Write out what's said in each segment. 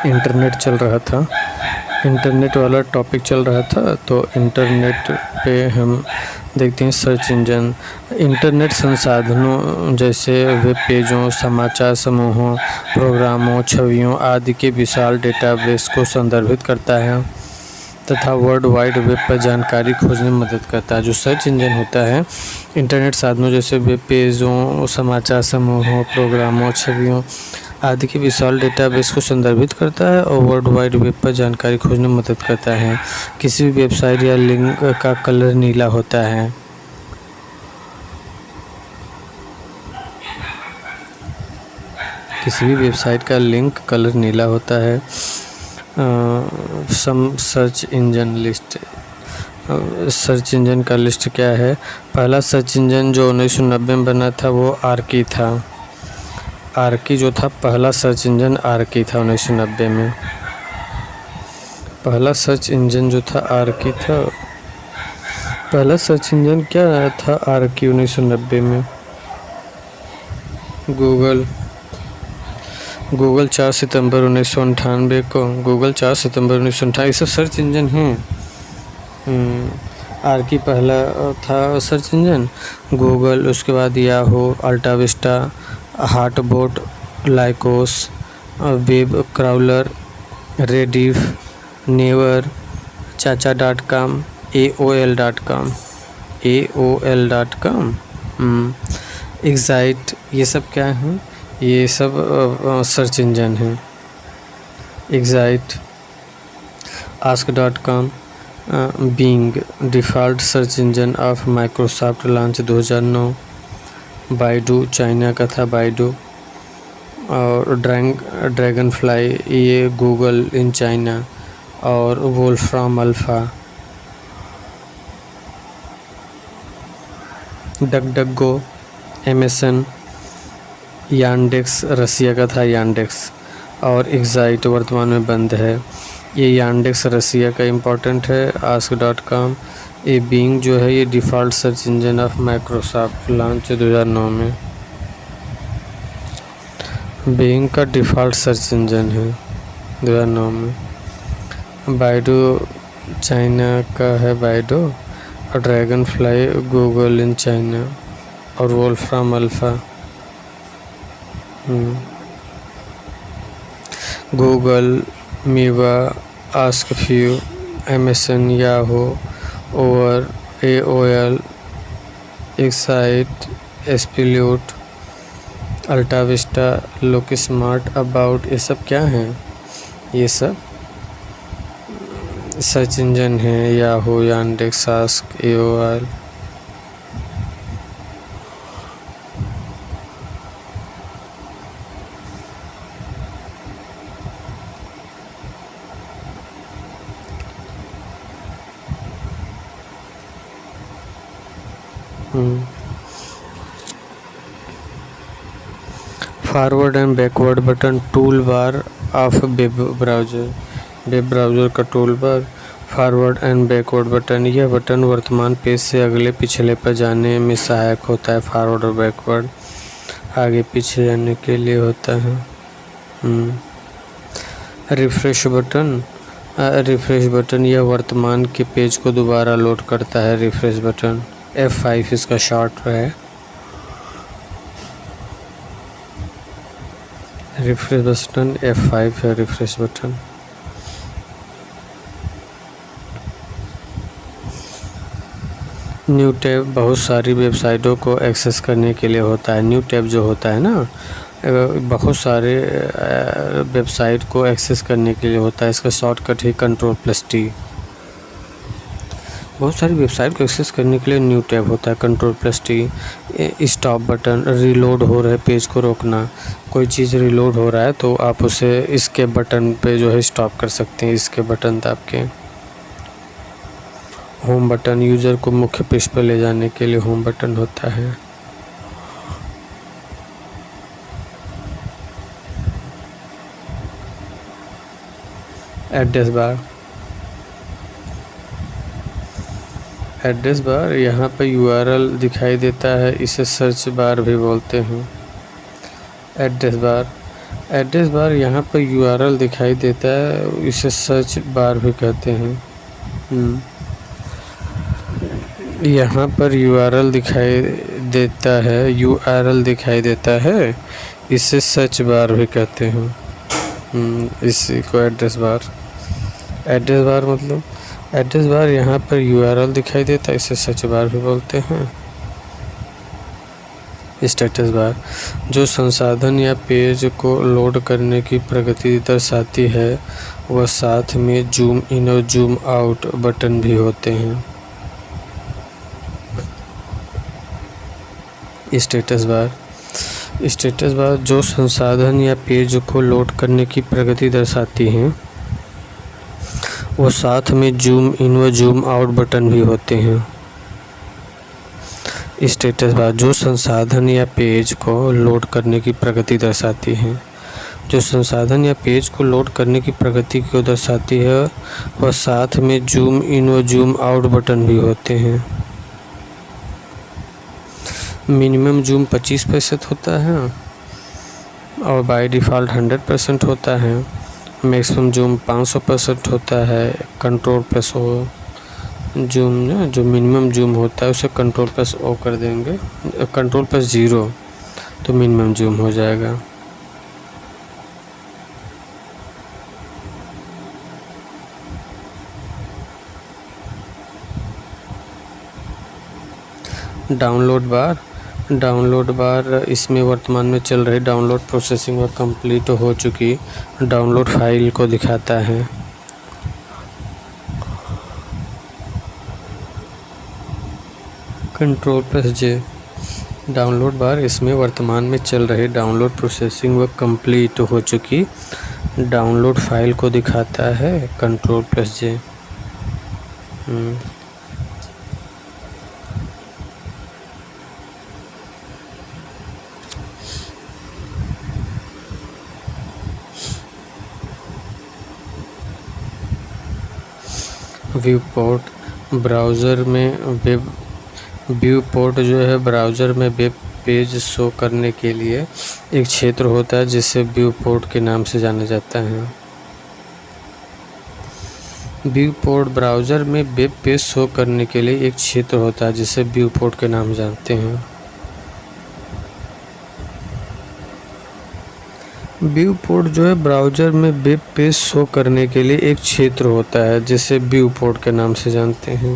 Internet चल रहा था, इंटरनेट वाला टॉपिक चल रहा था। तो इंटरनेट पे हम देखते हैं सर्च इंजन। इंटरनेट संसाधनों जैसे वेब पेजों, समाचार समूहों, प्रोग्रामों, छवियों आदि के विशाल डेटाबेस को संदर्भित करता है तथा वर्ल्ड वाइड वेब पर जानकारी खोजने में मदद करता है। जो सर्च इंजन होता है इंटरनेट साधनों जैसे वेब पेजों, समाचार समूहों, प्रोग्रामों, छवियों आदि के विशाल डेटाबेस को संदर्भित करता है और वर्ल्ड वाइड वेब पर जानकारी खोजने में मदद करता है। किसी भी वेबसाइट या लिंक का कलर नीला होता है। किसी भी वेबसाइट का लिंक कलर नीला होता है। Some search engine list. Search engine का लिस्ट क्या है? पहला सर्च इंजन जो 1990 में बना था वो आर्की था। आर्की जो था पहला सर्च इंजन आर्की था 1990 में। पहला सर्च इंजन जो था आर्की था। पहला सर्च इंजन क्या था आर्की 1990 में? गूगल 4 सितंबर 1998 को। गूगल 4 सितंबर 1998 ये सब सर्च इंजन हैं। आर्की पहला था सर्च इंजन, गूगल, उसके बाद Yahoo, AltaVista, HotBot, Lycos, web crawler, Rediff, Naver, चाचा.com, AOL.com, एग्जाइट, ये सब क्या हैं? ये सब सर्च इंजन हैं। Excite, ask.com, Bing, default search engine of Microsoft, launch 2009। Baidu, China का था बाइडू। और ड्रैगन फ्लाई, ये गूगल इन चाइना। और वोल्फ्राम अल्फ़ा। डक.गो, एमेसन, यांडेक्स, रसिया का था यांडेक्स। और एग्जाइट वर्तमान में बंद है। ये यांडेक्स रसिया का इम्पोर्टेंट है। ask.com, ये बिंग जो है ये default search engine of Microsoft, launch 2009 में। बिंग का डिफ़ॉल्ट सर्च इंजन है 2009 में। बाइडू चाइना का है बाइडू। और Dragonfly Google in China. और वोल्फ्राम अल्फ़ा। गूगल, मीवा, आस्क फ्यू, एमेसन, याहू, ओवर, AOL, एक्साइट, एस्पिल्यूट, अल्टाविस्टा, लुक स्मार्ट, अबाउट, ये सब क्या हैं? ये सब सर्च इंजन हैं। Yahoo, Yandex, Ask, AOL। Forward and backward button, toolbar of web browser. Web browser का toolbar. Forward and backward button, यह बटन वर्तमान पेज से अगले पिछले पर जाने में सहायक होता है। फॉरवर्ड और बैकवर्ड आगे पीछे जाने के लिए होता है। Refresh button. रिफ्रेश बटन यह वर्तमान के पेज को दोबारा लोड करता है। रिफ्रेश बटन F5 इसका शॉर्ट है। रिफ्रेश बटन F5 है। रिफ्रेश बटन न्यू टैब बहुत सारी वेबसाइटों को एक्सेस करने के लिए होता है। न्यू टैब जो होता है ना बहुत सारे वेबसाइट को एक्सेस करने के लिए होता है। इसका शॉर्टकट है Ctrl+T। बहुत सारी वेबसाइट को एक्सेस करने के लिए न्यू टैब होता है Ctrl+T। स्टॉप बटन, रिलोड हो रहे पेज को रोकना। कोई चीज़ रिलोड हो रहा है तो आप उसे इसके बटन पे जो है स्टॉप कर सकते हैं, इसके बटन दाब के। होम बटन, यूज़र को मुख्य पृष्ठ पर ले जाने के लिए होम बटन होता है। Address bar. एड्रेस बार यहाँ पर URL दिखाई देता है, इसे सर्च बार भी बोलते हैं। एड्रेस बार एड्रेस बार यहाँ पर यूआरएल दिखाई देता है, इसे सर्च बार भी कहते हैं। यहाँ पर यूआरएल दिखाई देता है, यूआरएल दिखाई देता है, इसे सर्च बार भी कहते हैं। इसी को एड्रेस बार मतलब एड्रेस बार यहाँ पर यूआरएल दिखाई देता है, इसे सर्च बार भी बोलते हैं। स्टेटस बार जो संसाधन या पेज को लोड करने की प्रगति दर्शाती है, वह साथ में जूम इन और जूम आउट बटन भी होते हैं। स्टेटस बार जो संसाधन या पेज को लोड करने की प्रगति दर्शाती हैं, वो साथ में जूम इन व जूम आउट बटन भी होते हैं। स्टेटस बार जो संसाधन या पेज को लोड करने की प्रगति दर्शाती है, जो संसाधन या पेज को लोड करने की प्रगति को दर्शाती है, वह साथ में जूम इन व जूम आउट बटन भी होते हैं। मिनिमम जूम 25% होता है और बाय डिफ़ॉल्ट 100% होता है। मैक्सिमम जूम 500% होता है। कंट्रोल प्लस ओ जूम ना, जो मिनिमम जूम होता है उसे कंट्रोल प्लस ओ कर देंगे, कंट्रोल प्लस 0 तो मिनिमम जूम हो जाएगा। डाउनलोड बार इसमें वर्तमान में चल रही डाउनलोड प्रोसेसिंग व कंप्लीट हो चुकी डाउनलोड फाइल को दिखाता है। कंट्रोल प्लस जे डाउनलोड बार इसमें वर्तमान में चल रही डाउनलोड प्रोसेसिंग व कंप्लीट हो चुकी डाउनलोड फाइल को दिखाता है। कंट्रोल प्लस जे व्यू पोर्ट ब्राउज़र में व्यू पोर्ट जो है ब्राउज़र में वेब पेज शो करने के लिए एक क्षेत्र होता है, जिसे व्यू पोर्ट के नाम से जाना जाता है। व्यू पोर्ट ब्राउज़र में वेब पेज शो करने के लिए एक क्षेत्र होता है, जिसे व्यू पोर्ट के नाम जानते हैं। व्यू पोर्ट जो है ब्राउज़र में वेब पेज शो करने के लिए एक क्षेत्र होता है, जिसे व्यू पोर्ट के नाम से जानते हैं।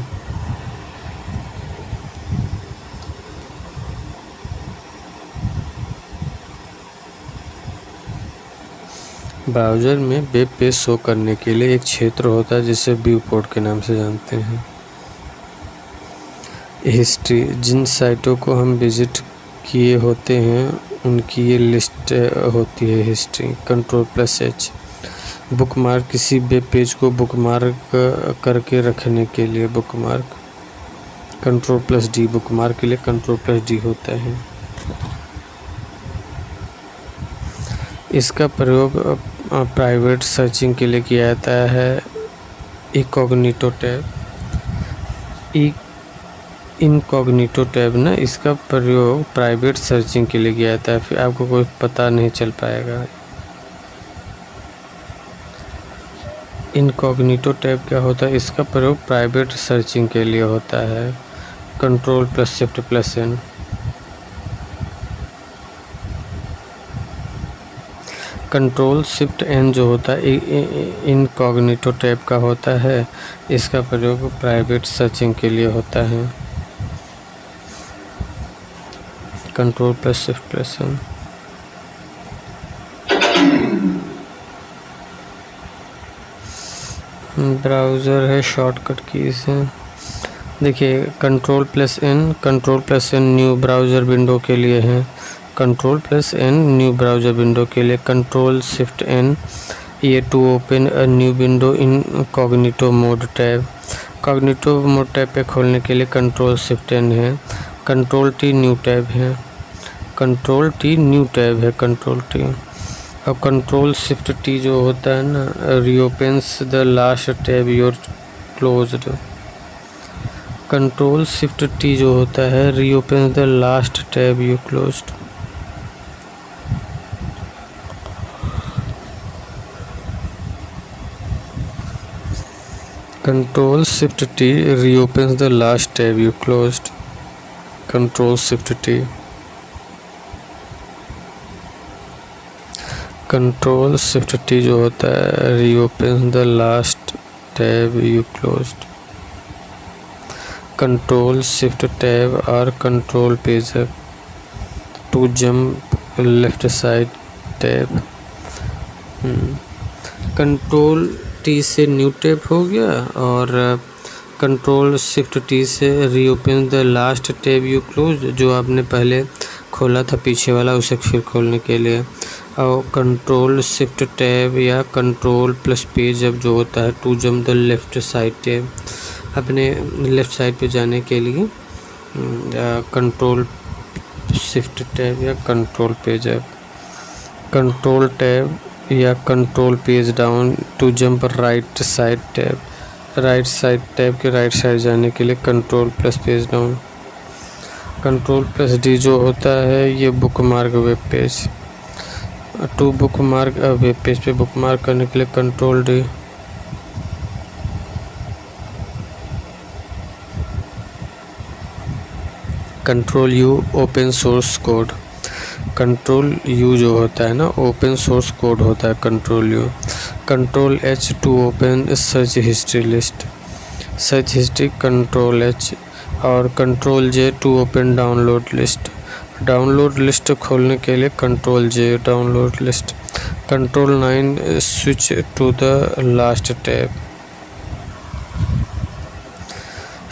ब्राउज़र में वेब पेज शो करने के लिए एक क्षेत्र होता है, जिसे व्यू पोर्ट के नाम से जानते हैं। हिस्ट्री जिन साइटों को हम विजिट किए होते हैं उनकी ये लिस्ट होती है history. Control plus H bookmark किसी वेब पेज को बुकमार्क करके रखने के लिए bookmark. Control plus D bookmark के लिए कंट्रोल प्लस डी होता है। इसका प्रयोग प्राइवेट सर्चिंग के लिए किया जाता है। इनकॉग्निटो टैब ना, इसका प्रयोग प्राइवेट सर्चिंग के लिए किया जाता है, फिर आपको कोई पता नहीं चल पाएगा। इनकॉग्निटो टैब क्या होता है? इसका प्रयोग प्राइवेट सर्चिंग के लिए होता है। Control plus shift plus N. Control shift N जो होता है इनकॉग्निटो टैब का होता है, इसका प्रयोग प्राइवेट सर्चिंग के लिए होता है। Control plus shift plus N. Browser है, शॉर्टकट कीज है। देखिए control plus N new browser window के लिए है। Control plus N new browser window के लिए। कंट्रोल शिफ्ट एन ये to open a new window incognito mode tab. Incognito mode tab पे खोलने के लिए कंट्रोल शिफ्ट एन है। कंट्रोल टी न्यू टैब है। कंट्रोल टी न्यू टैब है। Control T. अब कंट्रोल शिफ्ट टी जो होता है ना, reopens the last tab your closed. Control shift T जो होता है reopens the last tab you closed. Control Shift T reopens the last tab you closed. Control Shift T. Control Shift T जो होता है reopens the last tab you closed. Control Shift Tab or Control Page Up to jump left side tab. Control T से new tab हो गया और control shift T से reopen the last tab you close, जो आपने पहले खोला था पीछे वाला उसे फिर खोलने के लिए। और कंट्रोल शिफ्ट टैब या कंट्रोल प्लस पेज अब जो होता है to jump the left side tab, अपने लेफ़्ट साइड पे जाने के लिए कंट्रोल शिफ्ट टैब या control page up. Control tab या control page down to jump right side tab, right side tab के राइट साइड जाने के लिए control plus page down. Control plus D जो होता है ये bookmark web page, to bookmark web page पे बुकमार्क करने के लिए control D. Control U open source code, control U जो होता है ना ओपन सोर्स कोड होता है control U. Control H to open search history list, search history control H. और control J to open download list, download list खोलने के लिए control J download list. Control 9 switch to the last tab,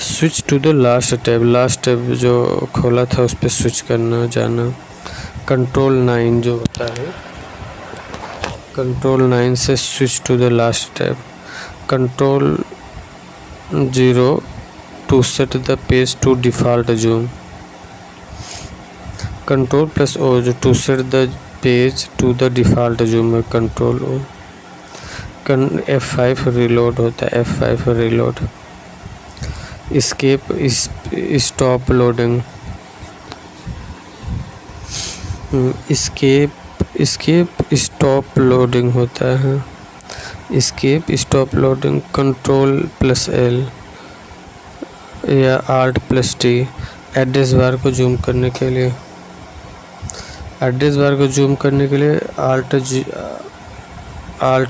switch to the last tab, last tab जो खोला था उस पर switch करना जाना। कंट्रोल 9 जो होता है कंट्रोल 9 से switch to the last tab. Control 0 to set the page to default zoom, control plus O जो to set the page to the default zoom है कंट्रोल ओ। F5 रिलोड होता है, F5 reload. Escape stop loading, escape stop loading होता है, escape stop loading. Control plus L या alt plus T address bar को zoom करने के लिए, एड्रेस बार को जूम करने के लिए alt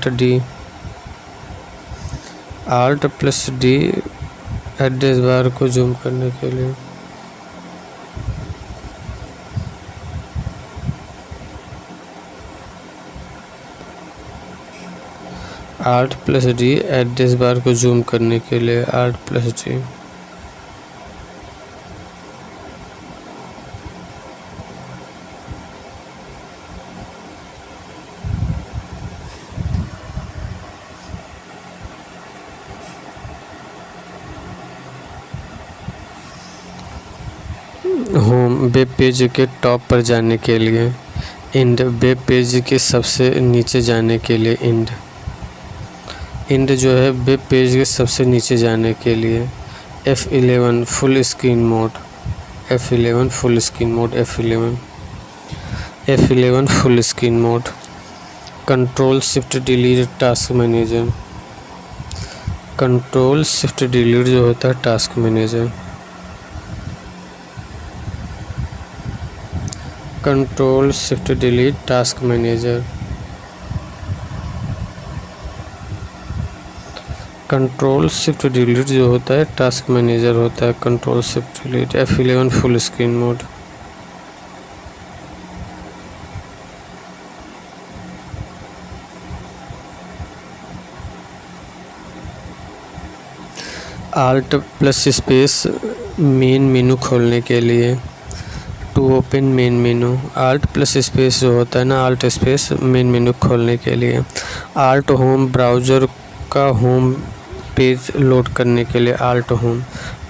D, alt plus D address bar को जूम करने के लिए। Alt plus D address bar को जूम करने के लिए alt plus D. Home web page के टॉप पर जाने के लिए इंड, वेब पेज के सबसे नीचे जाने के लिए इंड, इंड जो है वेब पेज के सबसे नीचे जाने के लिए। F11 full screen mode, F11 full screen mode, F11 full screen mode. Control shift delete task manager, control shift delete जो होता है task manager. Control shift delete task manager. Control shift delete जो होता है टास्क मैनेजर होता है control shift delete. F11 full screen mode. Alt plus space main menu खोलने के लिए, to open main menu. Alt plus space जो होता है ना आल्ट स्पेस मेन मेनू खोलने के लिए। आल्ट होम ब्राउज़र का होम पेज लोड करने के लिए alt home,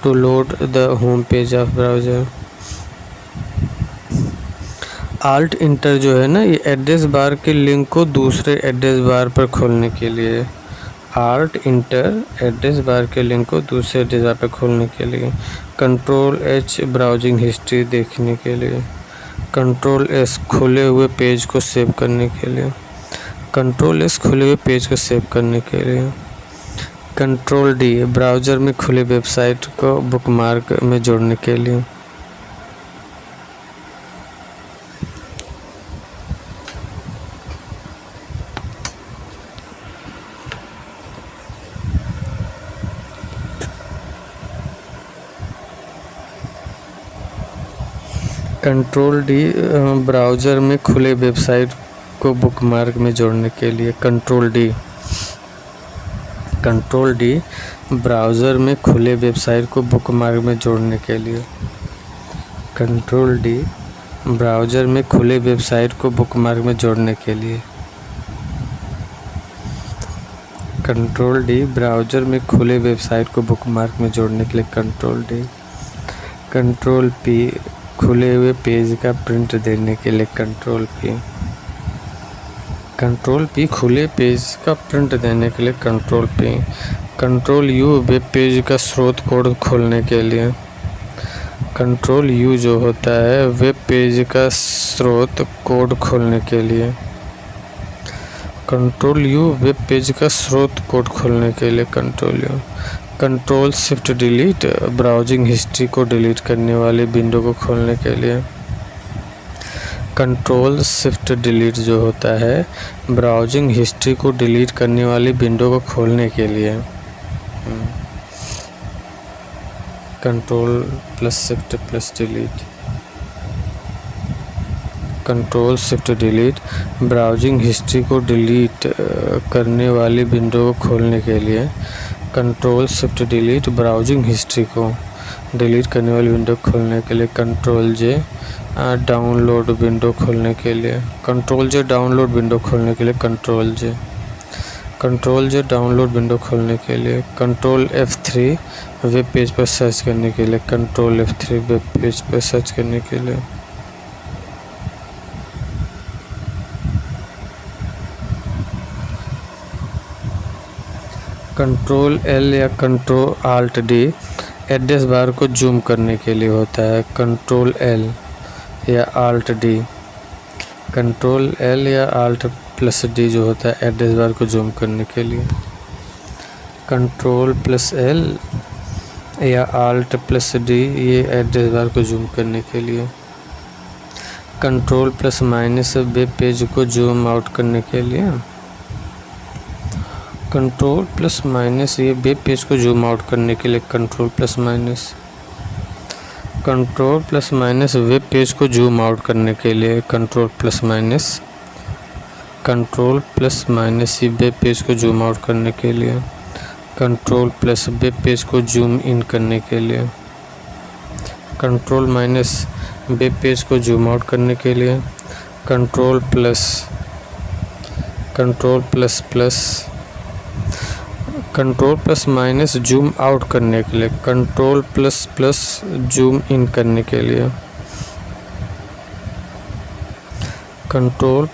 to load the home page of browser. Alt enter जो है ना ये एड्रेस बार के लिंक को दूसरे एड्रेस बार पर खोलने के लिए। आल्ट इंटर एड्रेस बार के लिंक को दूसरे एड्रेस बार पर खोलने के लिए। कंट्रोल एच ब्राउजिंग हिस्ट्री देखने के लिए। कंट्रोल एस खुले हुए पेज को सेव करने के लिए, कंट्रोल एस खुले हुए पेज को सेव करने के लिए। कंट्रोल डी ब्राउज़र में खुले वेबसाइट को बुकमार्क में जोड़ने के लिए। कंट्रोल डी ब्राउज़र में खुले वेबसाइट को बुकमार्क में जोड़ने के लिए। कंट्रोल डी ब्राउज़र में खुले वेबसाइट को बुकमार्क में जोड़ने के लिए। कंट्रोल डी ब्राउज़र में खुले वेबसाइट को बुकमार्क में जोड़ने के लिए। कंट्रोल डी ब्राउज़र में खुले वेबसाइट को बुकमार्क में जोड़ने के लिए। Control D. कंट्रोल पी खुले हुए पेज का प्रिंट देने के लिए। कंट्रोल पी खुले पेज का प्रिंट देने के लिए। Control P. Control you web page का स्रोत कोड खोलने के लिए। कंट्रोल यू जो होता है वेब पेज का स्रोत कोड खोलने के लिए। कंट्रोल यू वेब पेज का स्रोत कोड खोलने के लिए। Control U. Control shift delete browsing history को डिलीट करने वाली विंडो को खोलने के लिए। कंट्रोल शिफ्ट डिलीट जो होता है ब्राउजिंग हिस्ट्री को डिलीट करने वाली विंडो को खोलने के लिए। Control plus shift plus delete. Control shift delete browsing history को डिलीट करने वाली विंडो को खोलने के लिए। Control shift delete browsing history को डिलीट करने वाली विंडो खोलने के लिए। कंट्रोल जे डाउनलोड विंडो खोलने के लिए। कंट्रोल जे डाउनलोड विंडो खोलने के लिए। कंट्रोल जे डाउनलोड विंडो खोलने के लिए। कंट्रोल F3 वेब पेज पर सर्च करने के लिए। कंट्रोल F3 वेब पेज पर सर्च करने के लिए। कंट्रोल L या control Alt D address bar को जूम करने के लिए होता है। कंट्रोल L या Alt D। कंट्रोल L या Alt प्लस D जो होता है एड्रेस बार को जूम करने के लिए। कंट्रोल प्लस L या Alt प्लस D ये एड्रेस बार को जूम करने के लिए। Control plus minus web page को जूम आउट करने के लिए। कंट्रोल प्लस माइनस ये वेब पेज को जूम आउट करने के लिए। Control plus minus. Control plus minus web page को जूम आउट करने के लिए। Control plus minus. Control plus minus ये वेब पेज को जूम आउट करने के लिए। कंट्रोल प्लस वेब पेज को जूम इन करने के लिए। कंट्रोल माइनस वेब पेज को जूम आउट करने के लिए। Control plus control plus minus zoom out करने के लिए। Control plus plus zoom in करने के लिए। कंट्रोल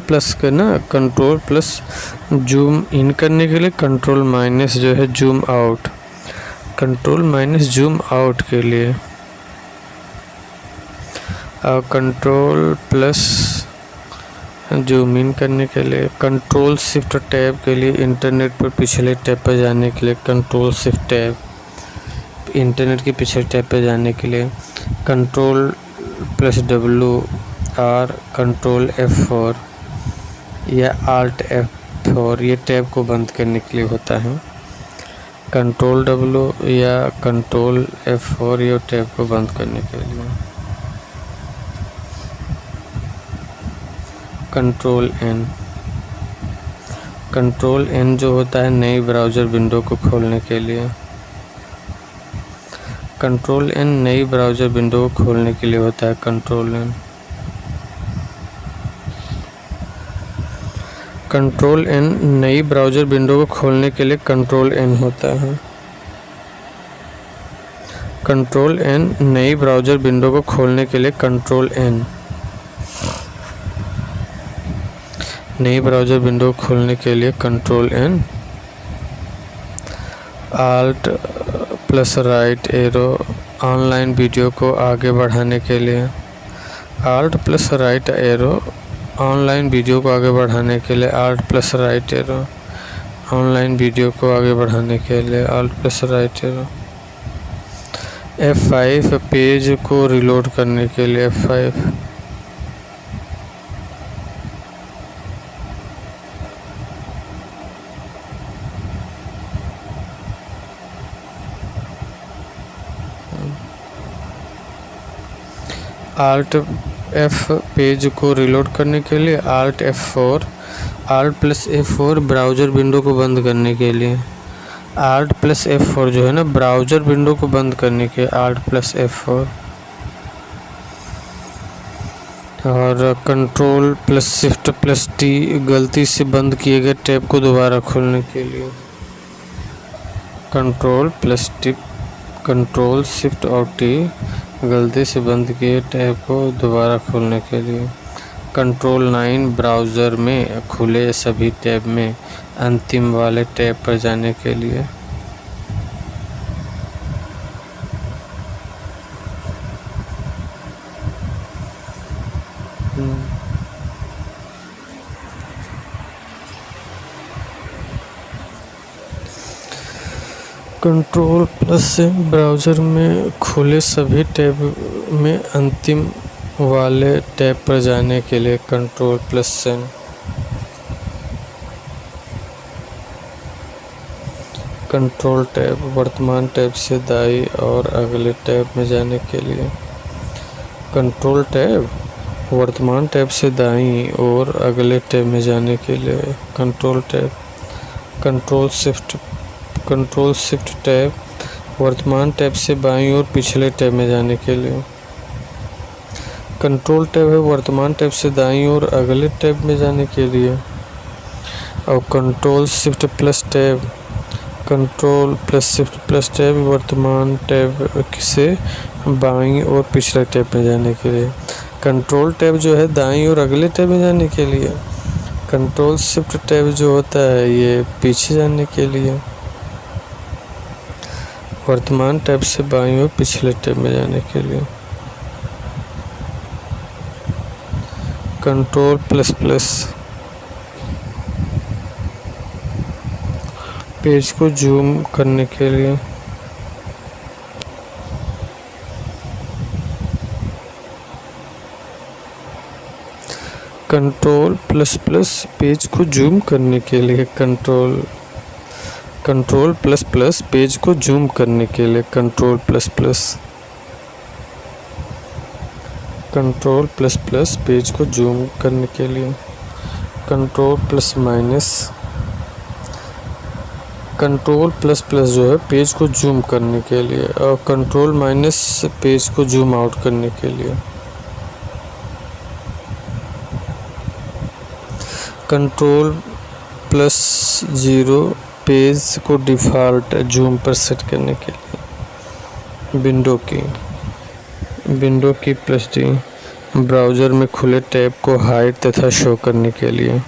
प्लस के ना कंट्रोल प्लस जूम इन करने के लिए। कंट्रोल माइनस जो है zoom out. Control minus zoom out के लिए। और कंट्रोल प्लस जूम इन करने के लिए। कंट्रोल शिफ्ट टैब के लिए इंटरनेट पर पिछले टैब पर जाने के लिए। कंट्रोल शिफ्ट टैब इंटरनेट के पिछले टैब पर जाने के लिए। Control plus WR control F4 या Alt F4 ये टैब को बंद करने के लिए होता है। कंट्रोल W या कंट्रोल F4 ये टैब को बंद करने के लिए। कंट्रोल N जो होता है नई ब्राउज़र विंडो को खोलने के लिए। कंट्रोल N नई ब्राउज़र विंडो को खोलने के लिए होता है। Control N। कंट्रोल N नई ब्राउज़र विंडो को खोलने के लिए कंट्रोल N होता है। कंट्रोल N नई ब्राउज़र विंडो को खोलने के लिए कंट्रोल N। नई ब्राउज़र विंडो खोलने के लिए control N। Alt plus right arrow online video को आगे बढ़ाने के लिए। Alt plus right arrow online video को आगे बढ़ाने के लिए। Alt plus right arrow online video को आगे बढ़ाने के लिए alt plus right arrow. F5 page को रिलोड करने के लिए F5। Alt F पेज को रिलोड करने के लिए, Alt F4, Alt plus F4 browser window को बंद करने के लिए, Alt प्लस F4 जो है ना ब्राउज़र विंडो को बंद करने के, Alt प्लस F4। और control plus shift plus T गलती से बंद किए गए टैब को दोबारा खोलने के लिए, control plus tip control shift और T गलती से बंद किए टैब को दोबारा खोलने के लिए, कंट्रोल 9 ब्राउज़र में खुले सभी टैब में अंतिम वाले टैब पर जाने के लिए। कंट्रोल प्लस से ब्राउज़र में खुले सभी टैब में अंतिम वाले टैब पर जाने के लिए, कंट्रोल प्लस से। कंट्रोल टैब वर्तमान टैब से दाईं और अगले टैब में जाने के लिए, कंट्रोल टैब वर्तमान टैब से दाईं और अगले टैब में जाने के लिए, control tab control shift tab वर्तमान टैब से बाईं और पिछले टैब में जाने के लिए, कंट्रोल टैब है वर्तमान टैब से दाईं और अगले टैब में जाने के लिए। और control shift plus tab control plus shift plus tab वर्तमान टैब से बाईं और पिछले टैब में जाने के लिए। कंट्रोल टैब जो है दाईं और अगले टैब में जाने के लिए, कंट्रोल शिफ्ट टैब जो होता है ये पीछे जाने के लिए, वर्तमान टैब से बाईं और पिछले टैब में जाने के लिए। कंट्रोल प्लस प्लस पेज को जूम करने के लिए, कंट्रोल प्लस प्लस पेज को जूम करने के लिए, कंट्रोल प्लस प्लस पेज को जूम करने के लिए, control plus plus control plus plus page को जूम करने के लिए, control plus minus control plus plus जो है पेज को जूम करने के लिए, और कंट्रोल माइनस पेज को जूम आउट करने के लिए, कंट्रोल प्लस 0 पेज को डिफ़ॉल्ट जूम पर सेट करने के लिए, विंडो की प्लस डी ब्राउज़र में खुले टैब को हाइड तथा शो करने के लिए,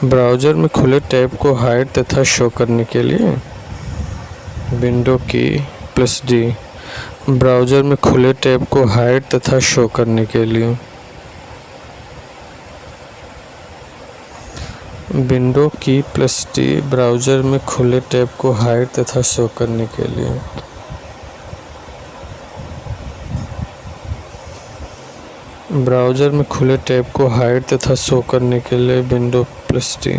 ब्राउज़र में खुले टैब को हाइड तथा शो करने के लिए, विंडो की प्लस डी ब्राउज़र में खुले टैब को हाइड तथा शो करने के लिए, विंडो की प्लस डी ब्राउज़र में खुले टैब को हाइड तथा शो करने के लिए, ब्राउज़र में खुले टैब को हाइड तथा शो करने के लिए, window plus D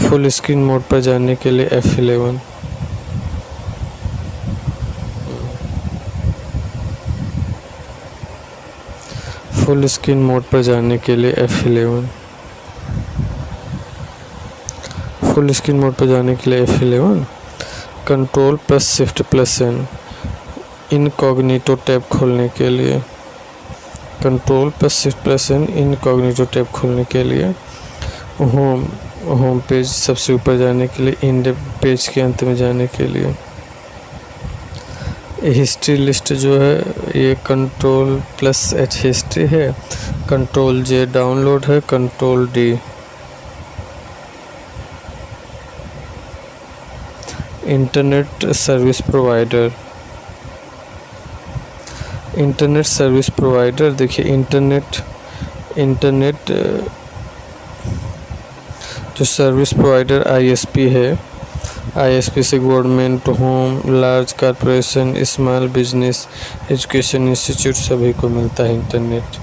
full screen mode पर जाने के लिए F11, फुल स्क्रीन मोड पर जाने के लिए F11, फुल स्क्रीन मोड पर जाने के लिए F11, control plus shift plus N incognito tab खोलने के लिए, control plus shift plus N incognito tab खोलने के लिए, होम पेज सबसे ऊपर जाने के लिए, इंडेक्स पेज के अंत में जाने के लिए, हिस्ट्री लिस्ट जो है ये कंट्रोल प्लस H हिस्ट्री है, कंट्रोल J डाउनलोड है, control D internet service provider, internet service provider देखिए इंटरनेट जो सर्विस प्रोवाइडर आईएसपी है, आईएसपी से government, home, large corporation, small business, education institute सभी को मिलता है इंटरनेट।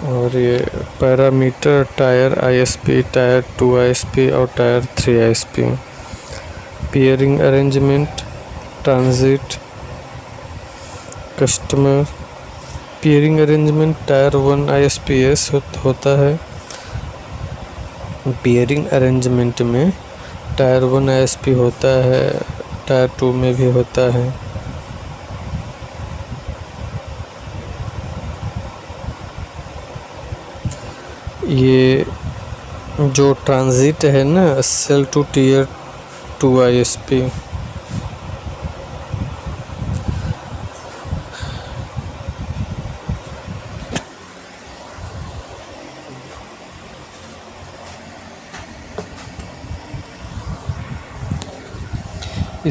और ये parameter tier ISP, tier 2 ISP और tier 3 ISP. Peering arrangement, transit, customer. Peering arrangement tier 1 ISPs होता है। पेयरिंग अरेंजमेंट में टायर 1 आईएसपी होता है, टायर 2 में भी होता है। ये जो ट्रांजिट है ना, sell to tier 2 ISP.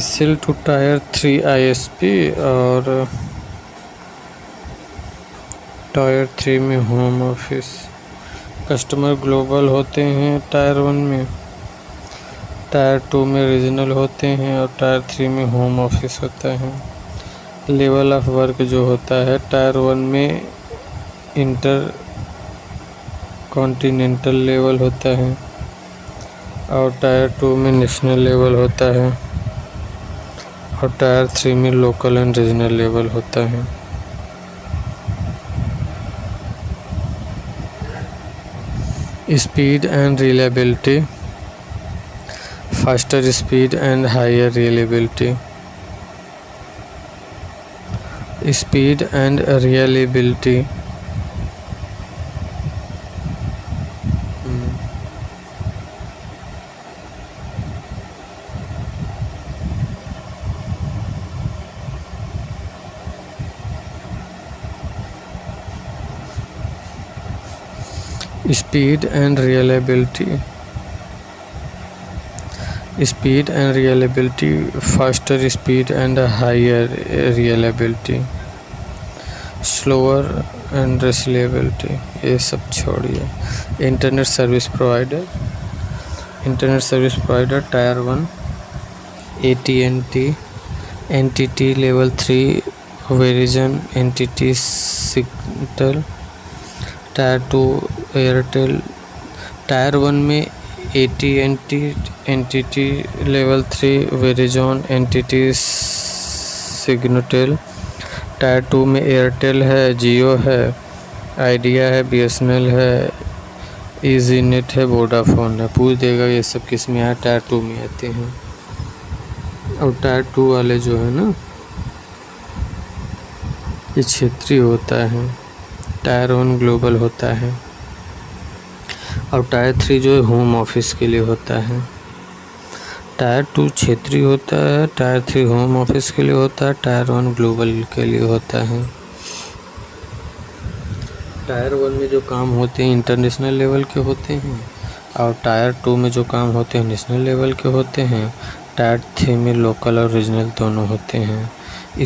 Sell to tier 3 ISP और टायर 3 में होम ऑफिस। कस्टमर ग्लोबल होते हैं टायर 1 में, टायर 2 में रीजनल होते हैं और टायर 3 में होम ऑफिस होता है। लेवल ऑफ वर्क जो होता है, टायर 1 में इंटर कॉन्टिनेंटल लेवल होता है और टायर 2 में नेशनल लेवल होता है और टायर 3 में लोकल एंड रीजनल लेवल होता है। Speed and reliability, faster speed and higher reliability. Speed and reliability, speed and reliability, speed and reliability, faster speed and higher reliability, slower and reliability, ये सब छोड़िए। Internet service provider, internet service provider tier 1 AT&T, NTT level 3 Verizon, NTT Singtel. Tier 2 Airtel. Tier 1 में AT&T, NTT level 3 Verizon, NTT Singtel. Tier 2 में Airtel है, जियो है, idea है, BSNL है, easy net है, वोडाफोन है। पूछ देगा ये सब किस में है, टायर 2 में आते हैं। और टायर 2 वाले जो है ना, ये क्षेत्रीय होता है। टायर 1 ग्लोबल होता है और टायर 3 जो है होम ऑफिस के लिए होता है। टायर 2 क्षेत्रीय होता है, टायर 3 होम ऑफिस के लिए होता है, टायर 1 ग्लोबल के लिए होता है। टायर 1 में जो काम होते हैं इंटरनेशनल लेवल के होते हैं और टायर 2 में जो काम होते हैं नेशनल लेवल के होते हैं। टायर 3 में लोकल और रीजनल दोनों होते हैं।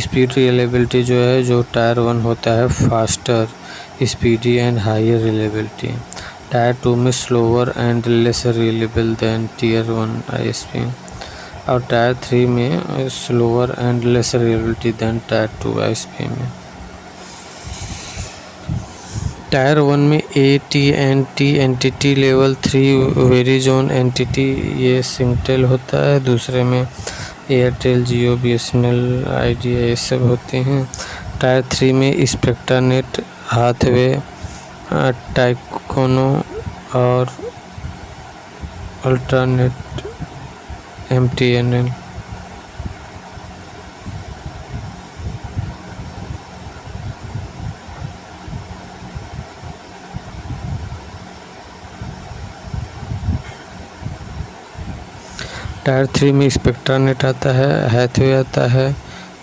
स्पीड रिलायबिलिटी जो है, जो टायर 1 होता है faster, speedy and higher reliability. Tier 2 में slower and less reliable than tier 1 ISP और टायर 3 में slower and less reliability than tier 2 ISP में। टायर 1 में AT&T NTT level 3 Verizon, NTT ये सिंगटेल होता है। दूसरे में एयरटेल, जियो, बीएसएनएल, आइडिया ये सब होते हैं। टायर 3 में स्पेक्ट्रा नेट, हाथवे, टाइकोनो और अल्ट्रानेट, MTNL। टायर 3 में स्पेक्ट्रा नेट आता है, हैथवे आता है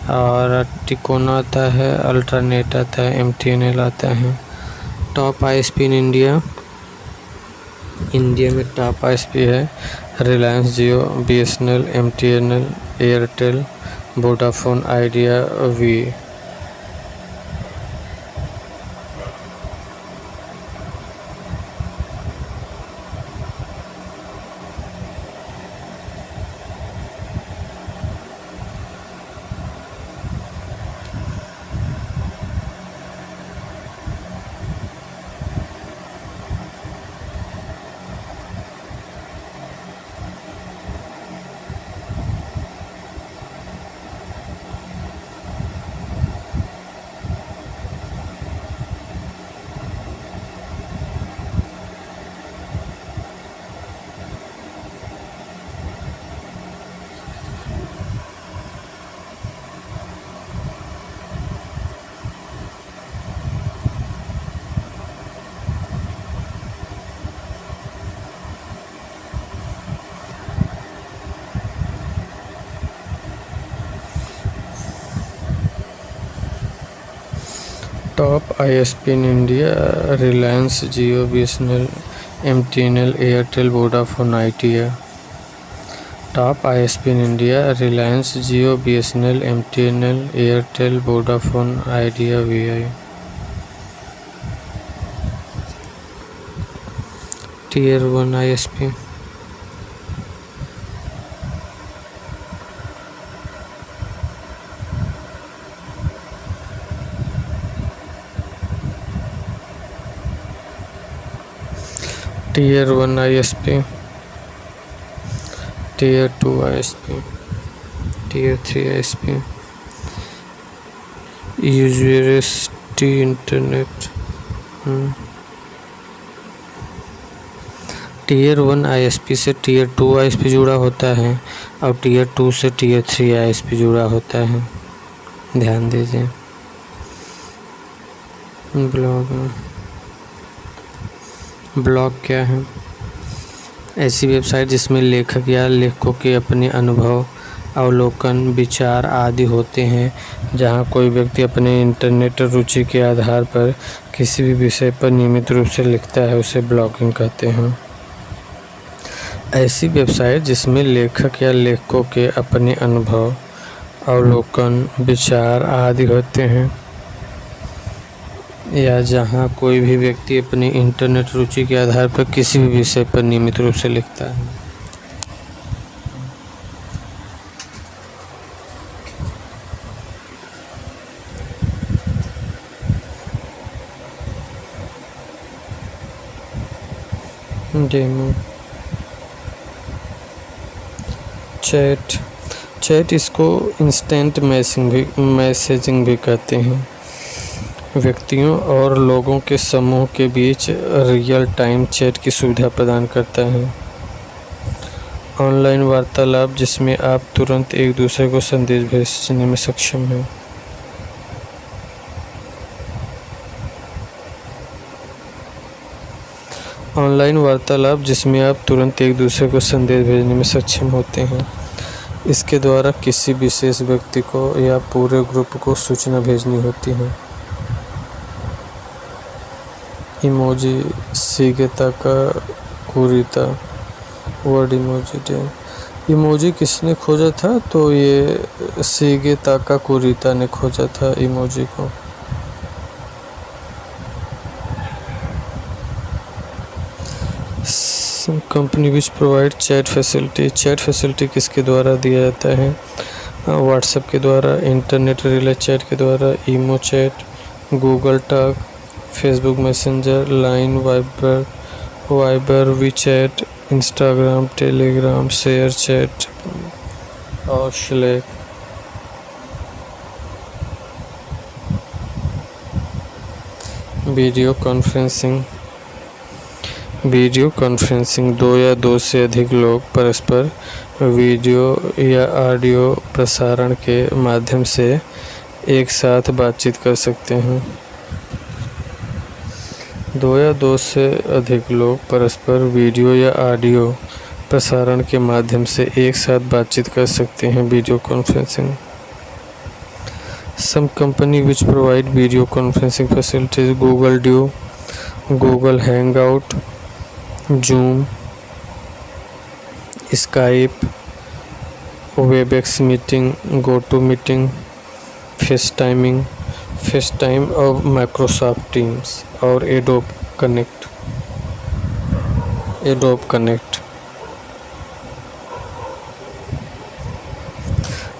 और टिकोना आता है, अल्ट्रानेट आता है, MTNL आता है। Top ISP in India India में टॉप आईएसपी है Reliance Jio, BSNL, MTNL, Airtel, Vodafone Idea, Vi. Top ISP in India Reliance Jio, BSNL, MTNL, Airtel, Vodafone Idea. Top ISP in India Reliance Jio, BSNL, MTNL, Airtel, Vodafone Idea, VI। Tier 1 ISP Tier 1 ISP, Tier 2 ISP, Tier 3 ISP, university internet. Tier 1 ISP से tier 2 ISP जुड़ा होता है और tier 2 से tier 3 ISP जुड़ा होता है। ध्यान दीजिए। ब्लॉग क्या है? ऐसी वेबसाइट जिसमें लेखक या लेखकों के अपने अनुभव, अवलोकन, विचार आदि होते हैं, जहां कोई व्यक्ति अपने इंटरनेट रुचि के आधार पर किसी भी विषय पर नियमित रूप से लिखता है, उसे ब्लॉगिंग कहते हैं। ऐसी वेबसाइट जिसमें लेखक या लेखकों के अपने अनुभव, अवलोकन, विचार आदि होते हैं, या जहां कोई भी व्यक्ति अपनी इंटरनेट रुचि के आधार पर किसी भी विषय पर नियमित रूप से लिखता है। डेमो चैट इसको इंस्टेंट मैसेजिंग भी कहते हैं। व्यक्तियों और लोगों के समूह के बीच रियल टाइम चैट की सुविधा प्रदान करता है। ऑनलाइन वार्तालाप जिसमें आप तुरंत एक दूसरे को संदेश भेजने में सक्षम हैं। ऑनलाइन वार्तालाप जिसमें आप तुरंत एक दूसरे को संदेश भेजने में सक्षम होते हैं। इसके द्वारा किसी विशेष व्यक्ति को या पूरे ग्रुप को सूचना भेजनी होती है। इमोजी सीगेताका कुरिता वर्ड इमोजी किसने खोजा था? तो ये सीगेताका कुरिता ने खोजा था इमोजी को। Company which provide chat facility किसके द्वारा दिया जाता है? व्हाट्सएप के द्वारा, इंटरनेट रिले चैट के द्वारा, imo chat, Google Talk, Facebook Messenger, Line, Viber, WeChat, Instagram, Telegram, ShareChat और स्लैक। वीडियो कॉन्फ्रेंसिंग दो या दो से अधिक लोग परस्पर वीडियो या ऑडियो प्रसारण के माध्यम से एक साथ बातचीत कर सकते हैं। दो या दो से अधिक लोग परस्पर वीडियो या ऑडियो प्रसारण के माध्यम से एक साथ बातचीत कर सकते हैं। Video conferencing. Some company which provide video conferencing facilities: Google Duo, Google Hangout, Zoom, Skype, Webex meeting, GoTo meeting, FaceTime और माइक्रोसॉफ्ट टीम्स और Adobe Connect.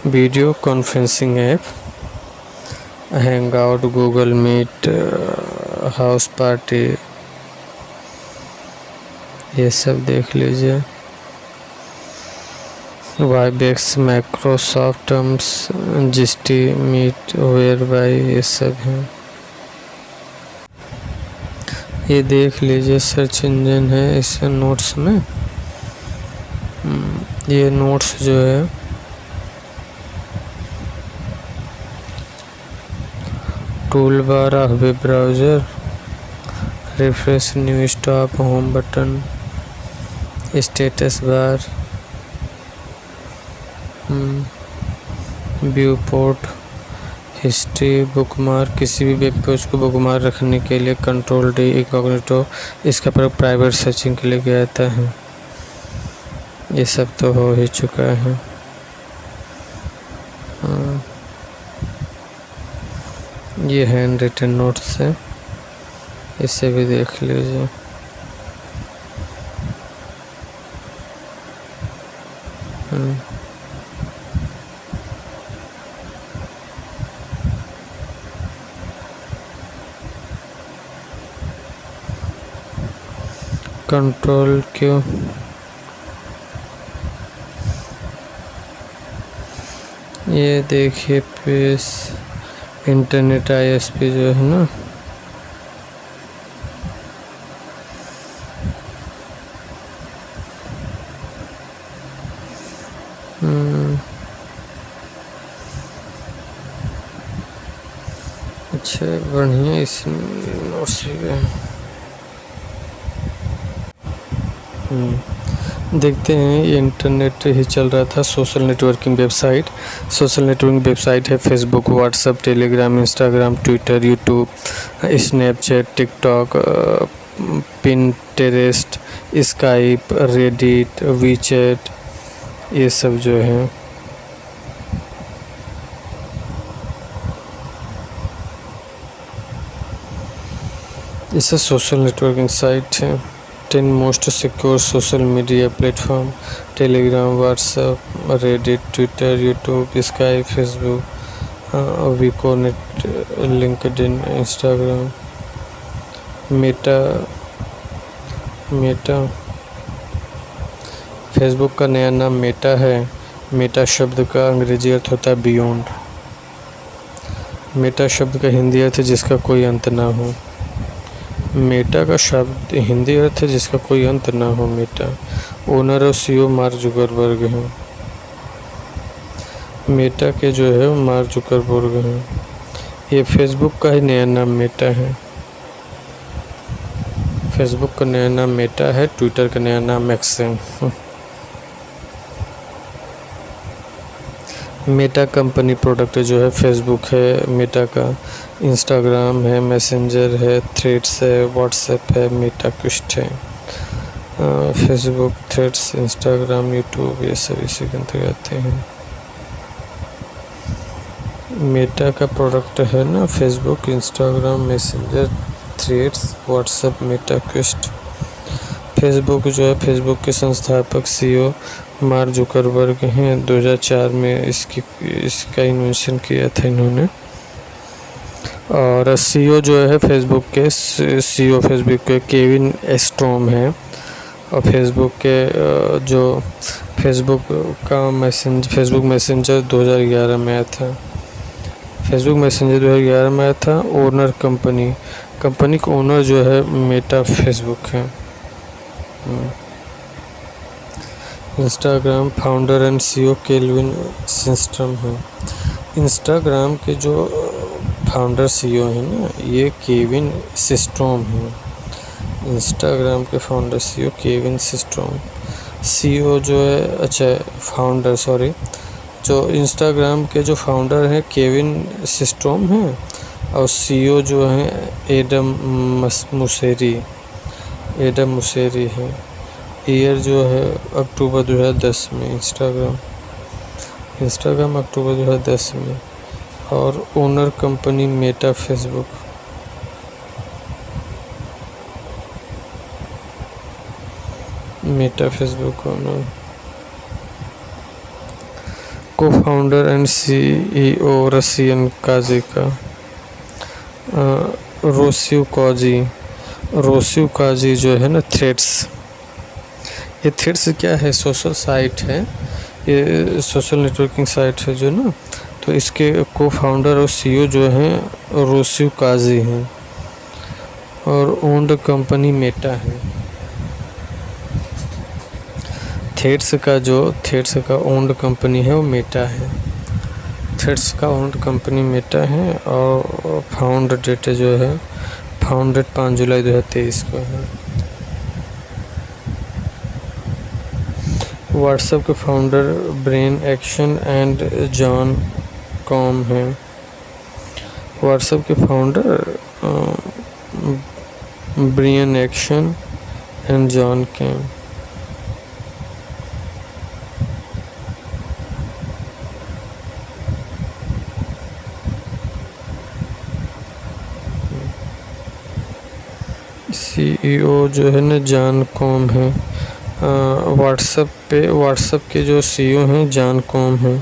Video conferencing app, Hangout, Google Meet, Houseparty, ये सब देख लीजिए। Webex, Microsoft Teams, Jitsi, Meet, Whereby, ये सब हैं। ये देख लीजिए सर्च इंजन है इस नोट्स में। ये नोट्स जो है tool bar of web browser, refresh, new, stop, home button, status bar, view port, history, bookmark, किसी भी वेब पेज को बुकमार्क रखने के लिए कंट्रोल डी, इनकॉग्निटो, इसका प्रयोग प्राइवेट सर्चिंग के लिए किया जाता है। ये सब तो हो ही चुका है। ये हैंड रिटन नोट्स है, इसे भी देख लीजिए। कंट्रोल क्यों, ये देखिए पेज इंटरनेट आईएसपी जो है ना, अच्छा बढ़िया इस नोट्स भी देखते हैं। ये इंटरनेट ही चल रहा था, सोशल नेटवर्किंग वेबसाइट है Facebook, WhatsApp, Telegram, Instagram, Twitter, YouTube, Snapchat, TikTok, Pinterest, Skype, Reddit, WeChat, ये सब जो है इसे सोशल नेटवर्किंग साइट है। 10 most secure social media platform, Telegram, WhatsApp, Reddit, Twitter, YouTube, Skype, Facebook, विकोनेट, लिंक्डइन, इंस्टाग्राम, मेटा। फेसबुक का नया नाम मेटा है। मेटा शब्द का अंग्रेजी अर्थ होता है बियॉन्ड। मेटा शब्द का हिंदी अर्थ है जिसका कोई अंत ना हो। मेटा का शब्द हिंदी अर्थ है जिसका कोई अंत ना हो। मेटा ओनर और सीईओ मार्क जुकरबर्ग हैं। मेटा के जो है मार्क जुकरबर्ग हैं। ये फेसबुक का ही नया नाम मेटा है। फेसबुक का नया नाम मेटा है, ट्विटर का नया नाम एक्स है। मेटा कंपनी प्रोडक्ट जो है फेसबुक है मेटा का, इंस्टाग्राम है, मैसेंजर है, थ्रेड्स है, व्हाट्सएप है, मेटा क्विस्ट है। फेसबुक, थ्रेड्स, इंस्टाग्राम, यूट्यूब, ये सब इसी के अंतर्गत आते हैं। मेटा का प्रोडक्ट है ना Facebook, Instagram, Messenger, Threads, WhatsApp, Meta Quest. Facebook जो है फेसबुक के संस्थापक सीईओ मार्क जुकरबर्ग हैं। 2004 में इसका इन्वेंशन किया था इन्होंने। और सीईओ जो है फेसबुक के केविन एस्ट्रोम हैं। और फेसबुक मैसेंजर 2011 में आया था। फेसबुक मैसेंजर 2011 में आया था। ओनर कंपनी का ओनर जो है मेटा फेसबुक है। Instagram founder and CEO kelvin system है। इंस्टाग्राम के जो फाउंडर सीईओ हैं ना, ये केविन सिस्टोम हैं। इंस्टाग्राम के फाउंडर सीईओ केविन सिस्टोम। सीईओ जो है जो इंस्टाग्राम के जो फाउंडर हैं केविन सिस्टोम हैं। और सीईओ जो हैं एडम मोसेरी। एडम मुसेरी है। ईयर जो है अक्टूबर 2010 में। इंस्टाग्राम अक्टूबर 2010 में। और owner company Meta Facebook. Owner. को फाउंडर एंड सीईओ रशियन काजिका रोसिव काजी जो है ना थ्रेड्स। ये थ्रेड्स क्या है? सोशल साइट है, ये सोशल नेटवर्किंग साइट है जो ना, तो इसके को फाउंडर और सीईओ जो हैं रोसिव काजी हैं और ओन्ड कंपनी मेटा है। थ्रेड्स का ओन्ड कंपनी है वो मेटा है। थ्रेड्स का ओन्ड कंपनी मेटा है और फाउंड डेट जो है फाउंडेड 5 जुलाई 2023 को है। व्हाट्सएप के founder brain action and John com हैं। व्हाट्सएप के founder brain action and John com. CEO जो है ना जॉन कॉम है। व्हाट्सएप के जो सीईओ हैं जॉन कॉम हैं।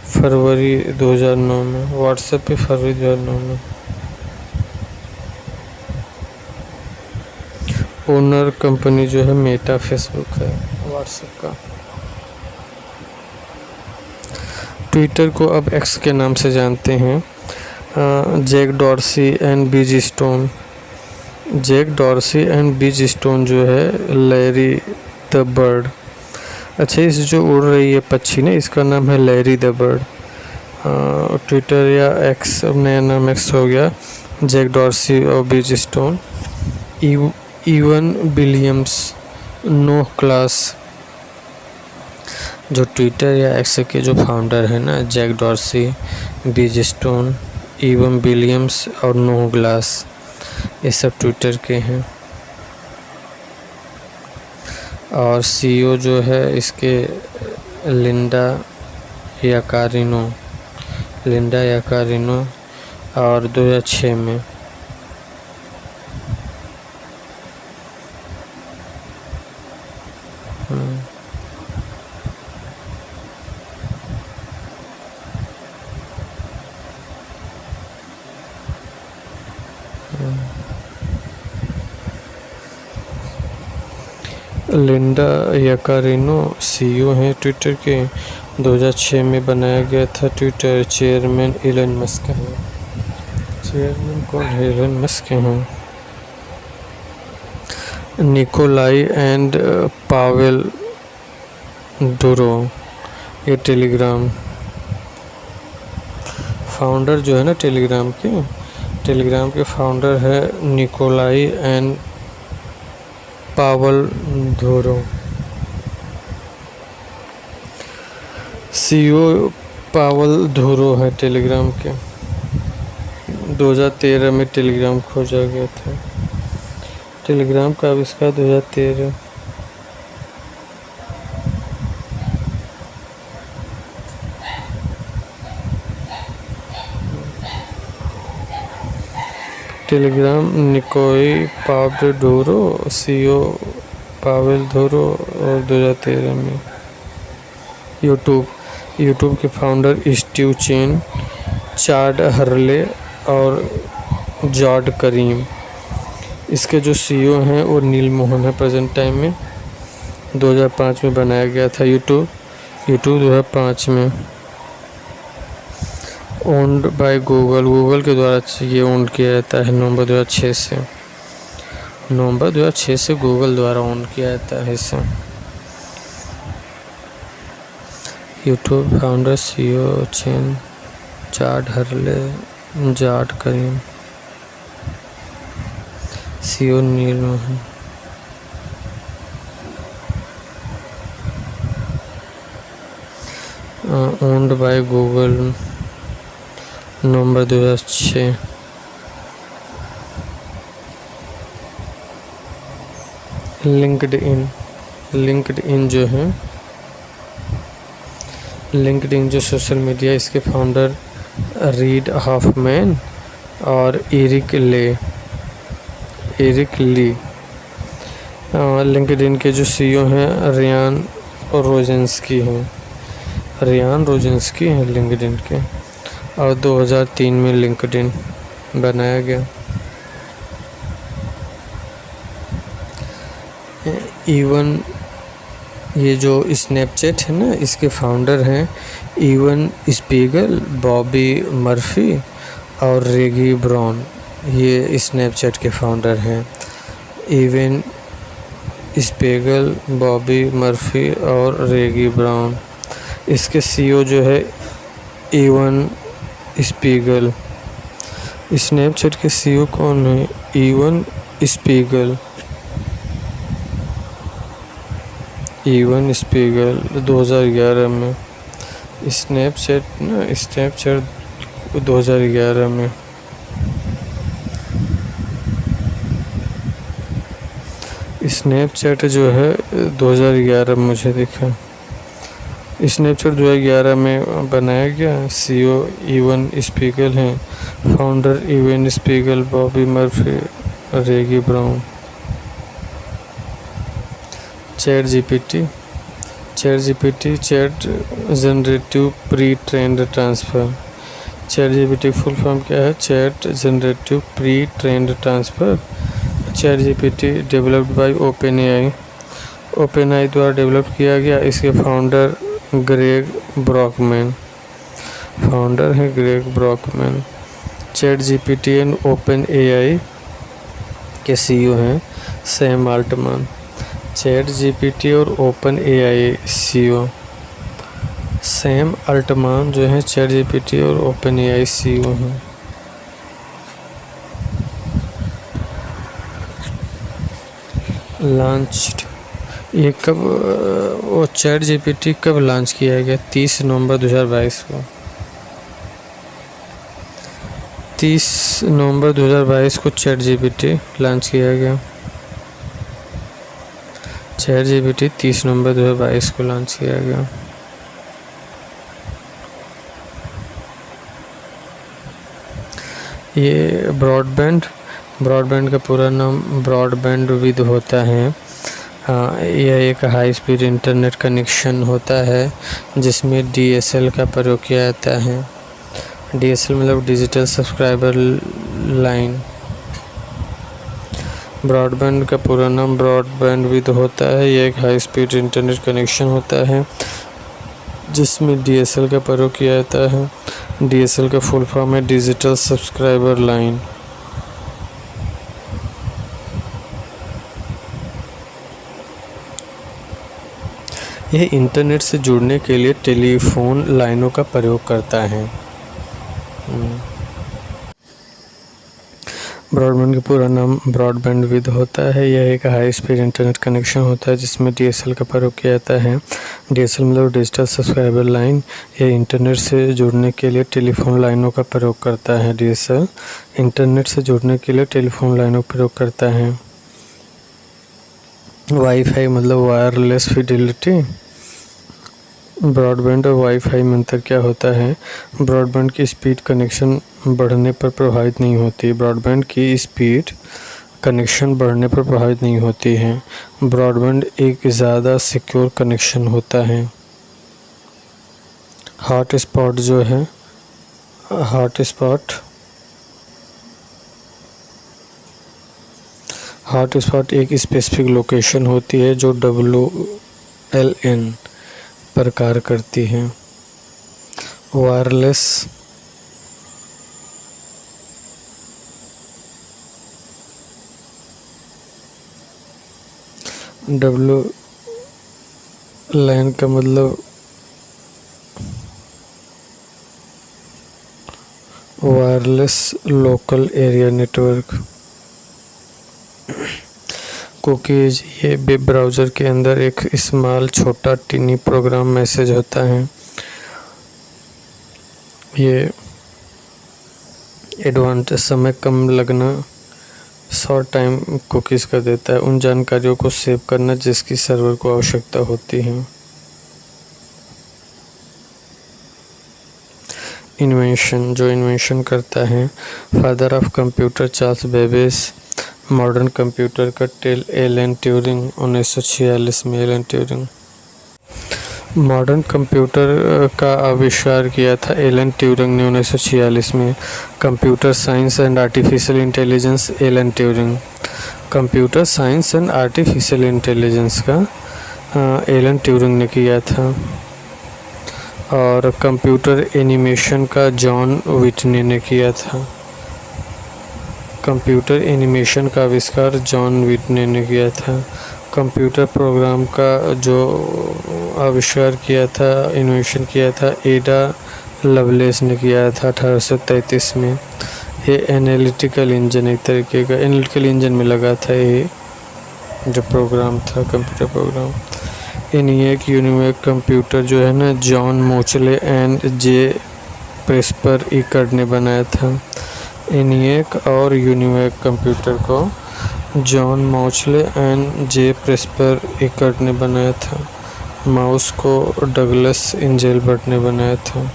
फरवरी 2009 में। व्हाट्सएप पे फरवरी 2009 में। ओनर कंपनी जो है मेटा फेसबुक है व्हाट्सएप का। ट्विटर को अब एक्स के नाम से जानते हैं। जैक डॉर्सी एंड बीज स्टोन जो है लैरी द बर्ड। अच्छा, इस जो उड़ रही है पक्षी ने, इसका नाम है लैरी द बर्ड। ट्विटर या एक्स, अब नया नाम एक्स हो गया। जैक डॉर्सी और बीज stone. Even Williams, Noh class. जो ट्विटर या एक्स के जो फाउंडर है ना, जैक डॉर्सी, बीज स्टोन, इवन विलियम्स और नोह क्लास, ये सब ट्विटर के हैं। और सीईओ जो है इसके लिंडा याकारिनो और 2006 में। लिंडा याकारिनो सीईओ हैं ट्विटर के। 2006 में बनाया गया था ट्विटर। चेयरमैन एलन मस्क हैं। चेयरमैन कौन है? एलन मस्क हैं। निकोलाई एंड पावेल डुरो, ये टेलीग्राम फाउंडर जो है ना, टेलीग्राम के फाउंडर है निकोलाई एंड पावल डुरो। सीईओ पावल डुरो है टेलीग्राम के। 2013 में टेलीग्राम खोजा गया था। टेलीग्राम का आविष्कार 2013। टेलीग्राम निकोई पावल डुरो, सीईओ पावेल डुरो और 2013 में। यूट्यूब के founder Steve Chen, Chad Hurley और जॉर्ज करीम। इसके जो सीईओ हैं वो नील मोहन है प्रेजेंट टाइम में। 2005 में बनाया गया था यूट्यूब 2005 में। ओन्ड बाय गूगल के द्वारा ये ओन किया जाता है। नवंबर 2006 से गूगल द्वारा ओन किया जाता है इसे। YouTube founder CEO Chen, Chad Hurley, George Karim, CEO Neal Mohan. Owned by Google November 2006। LinkedIn जो है, लिंक्डइन जो सोशल मीडिया, इसके फाउंडर रीड हॉफमैन और एरिक ली। लिंक्डइन के जो सीईओ हैं रियान रोजेंस्की हैं लिंक्डइन के, और 2003 में लिंक्डइन बनाया गया। इवन ये जो स्नैपचैट है ना, इसके फाउंडर हैं इवन स्पीगल, बॉबी मर्फी और रेगी ब्राउन। ये स्नैपचैट के फाउंडर हैं, इवन स्पीगल, बॉबी मर्फी और रेगी ब्राउन। इसके सीईओ जो है इवन स्पीगल। स्नैपचैट के सीईओ कौन है? Evan Spiegel. 2011 में स्नैपचैट 2011 में स्नैपचैट जो है 2011 मुझे दिखा। स्नैपचैट 2011 में बनाया गया। सीईओ इवन स्पीगल हैं, founder Evan Spiegel, Bobby Murphy, Reggie Brown. Chat GPT chat generative pre trained transfer. Chat GPT full form क्या है? Chat generative pre trained transfer. Chat GPT developed by OpenAI द्वारा develop किया गया। इसके founder Greg Brockman chat GPT and OpenAI के CEO हैं Sam Altman. Chat GPT और OpenAI CEO Sam Altman जो है चैट जीपीटी और ओपन एआई सीईओ हैं। लॉन्च्ड, ये कब, वो चैट जीपीटी कब लॉन्च किया गया? 30 नवंबर 2022 को। 30 नवंबर 2022 को चैट जीपीटी लॉन्च किया गया। चैट जीपीटी 30 नवंबर 2022 को लॉन्च किया गया। ये ब्रॉडबैंड का पूरा नाम ब्रॉडबैंड विद होता है। यह एक हाई स्पीड इंटरनेट कनेक्शन होता है जिसमें डीएसएल का प्रयोग किया जाता है। डीएसएल मतलब डिजिटल सब्सक्राइबर लाइन। ब्रॉडबैंड का पूरा नाम ब्रॉडबैंड विद होता है। यह एक हाई स्पीड इंटरनेट कनेक्शन होता है जिसमें डीएसएल का प्रयोग किया जाता है। डीएसएल का फुल फॉर्म है डिजिटल सब्सक्राइबर लाइन। यह इंटरनेट से जुड़ने के लिए टेलीफोन लाइनों का प्रयोग करता है। ब्रॉडबैंड का पूरा नाम ब्रॉडबैंड विद होता है। यह एक हाई स्पीड इंटरनेट कनेक्शन होता है जिसमें डीएसएल का प्रयोग किया जाता है। डीएसएल मतलब डिजिटल सब्सक्राइबर लाइन। यह इंटरनेट से जुड़ने के लिए टेलीफोन लाइनों का प्रयोग करता है। डीएसएल इंटरनेट से जुड़ने के लिए टेलीफोन लाइनों का प्रयोग करता है। वाईफाई मतलब वायरलेस फिडेलिटी। ब्रॉडबैंड और वाईफाई में अंतर क्या होता है? ब्रॉडबैंड की स्पीड कनेक्शन बढ़ने पर प्रभावित नहीं होती। ब्रॉडबैंड की स्पीड कनेक्शन बढ़ने पर प्रभावित नहीं होती है। ब्रॉडबैंड एक ज़्यादा सिक्योर कनेक्शन होता है। हॉटस्पॉट जो है, हॉटस्पॉट एक स्पेसिफिक लोकेशन होती है जो WLAN पर कार्य करती है। वायरलेस WLAN का मतलब wireless local area network. Cookies, ये वेब ब्राउज़र के अंदर एक स्मॉल छोटा टीनी प्रोग्राम मैसेज होता है। ये एडवांटेज, समय कम लगना, शॉर्ट टाइम कुकीज़ कर देता है, उन जानकारियों को सेव करना जिसकी सर्वर को आवश्यकता होती है। इन्वेंशन, जो इन्वेंशन करता है, father of computer Charles Babbage. Modern computer का टेल एलन ट्यूरिंग, 1946 में एलन ट्यूरिंग। मॉडर्न कंप्यूटर का आविष्कार किया था एलन ट्यूरिंग ने 1946 में। Computer science and artificial intelligence, Alan Turing. Computer science and artificial intelligence का एलन ट्यूरिंग ने किया था। और कंप्यूटर एनिमेशन का जॉन विटनी ने किया था। कंप्यूटर एनिमेशन का आविष्कार जॉन विटनी ने किया था। कंप्यूटर प्रोग्राम का जो आविष्कार किया था, इन्वेंशन किया था, एडा लवलेस ने किया था 1833 में। ये एनालिटिकल इंजन, एक तरीके का एनालिटिकल इंजन में लगा था ये जो प्रोग्राम था, computer program. ENIAC unique computer जो है ना, जॉन मोचले एंड जे प्रेस्पर इकर्ड ने बनाया था। ENIAC और यूनिक कंप्यूटर को जॉन मोचले एंड जे प्रेस्पर इकर्ड ने बनाया था। माउस को डगलस इंजेलबर्ट ने बनाया था।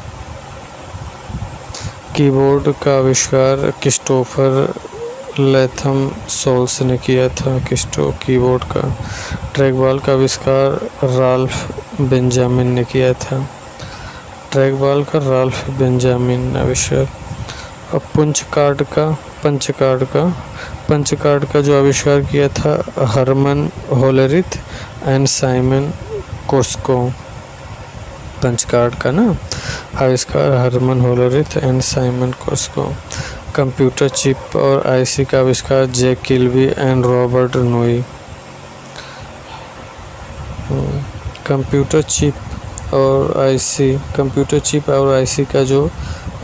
कीबोर्ड का आविष्कार क्रिस्टोफर लैथम सोल्स ने किया था, कीबोर्ड का। ट्रैकबॉल का आविष्कार राल्फ बेंजामिन ने किया था। ट्रैकबॉल का राल्फ बेंजामिन आविष्कार। अब पंच कार्ड का जो आविष्कार किया था Herman Hollerith and Simon Cosco. Punch card का ना आविष्कार Herman Hollerith and Simon Cosco. Computer chip और आईसी का आविष्कार Jack Kilby and Robert Noyce. Computer chip और आईसी का जो